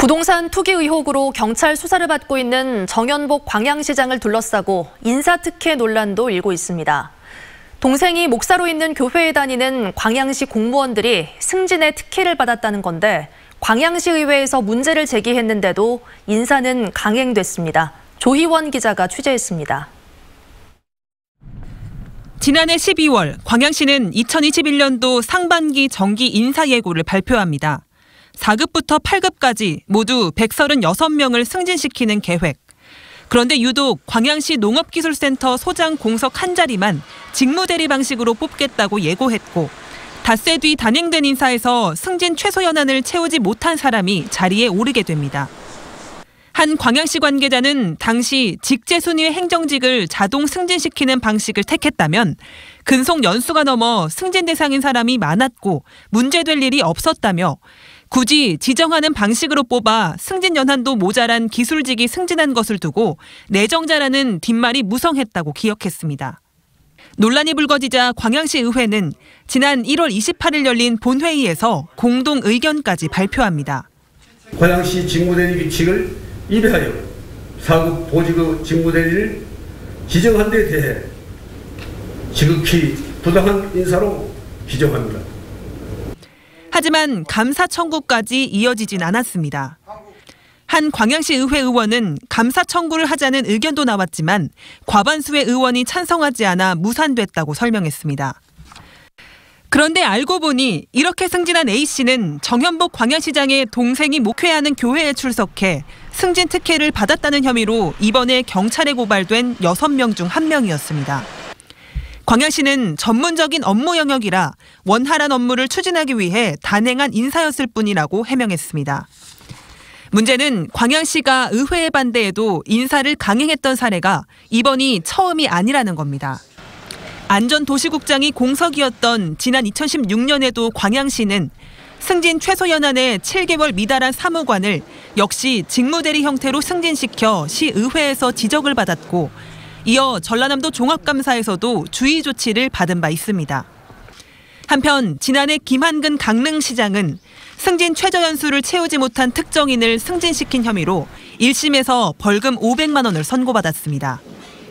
부동산 투기 의혹으로 경찰 수사를 받고 있는 정연복 광양시장을 둘러싸고 인사특혜 논란도 일고 있습니다. 동생이 목사로 있는 교회에 다니는 광양시 공무원들이 승진의 특혜를 받았다는 건데 광양시 의회에서 문제를 제기했는데도 인사는 강행됐습니다. 조희원 기자가 취재했습니다. 지난해 12월 광양시는 2021년도 상반기 정기 인사예고를 발표합니다. 4급부터 8급까지 모두 136명을 승진시키는 계획. 그런데 유독 광양시 농업기술센터 소장 공석 한 자리만 직무대리 방식으로 뽑겠다고 예고했고 닷새 뒤 단행된 인사에서 승진 최소 연한을 채우지 못한 사람이 자리에 오르게 됩니다. 한 광양시 관계자는 당시 직제 순위의 행정직을 자동 승진시키는 방식을 택했다면 근속 연수가 넘어 승진 대상인 사람이 많았고 문제될 일이 없었다며 굳이 지정하는 방식으로 뽑아 승진 연한도 모자란 기술직이 승진한 것을 두고 내정자라는 뒷말이 무성했다고 기억했습니다. 논란이 불거지자 광양시 의회는 지난 1월 28일 열린 본회의에서 공동 의견까지 발표합니다. 광양시 직무대리 규칙을 위배하여 4급 보직의 직무대리를 지정한 데 대해 지극히 부당한 인사로 규정합니다. 하지만 감사 청구까지 이어지진 않았습니다. 한 광양시 의회 의원은 감사 청구를 하자는 의견도 나왔지만 과반수의 의원이 찬성하지 않아 무산됐다고 설명했습니다. 그런데 알고 보니 이렇게 승진한 A씨는 정연복 광양시장의 동생이 목회하는 교회에 출석해 승진 특혜를 받았다는 혐의로 이번에 경찰에 고발된 6명 중 1명이었습니다. 광양시는 전문적인 업무 영역이라 원활한 업무를 추진하기 위해 단행한 인사였을 뿐이라고 해명했습니다. 문제는 광양시가 의회의 반대에도 인사를 강행했던 사례가 이번이 처음이 아니라는 겁니다. 안전도시국장이 공석이었던 지난 2016년에도 광양시는 승진 최소 연한의 7개월 미달한 사무관을 역시 직무대리 형태로 승진시켜 시의회에서 지적을 받았고 이어 전라남도 종합감사에서도 주의 조치를 받은 바 있습니다. 한편 지난해 김한근 강릉시장은 승진 최저 연수를 채우지 못한 특정인을 승진시킨 혐의로 1심에서 벌금 500만 원을 선고받았습니다.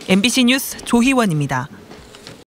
MBC 뉴스 조희원입니다.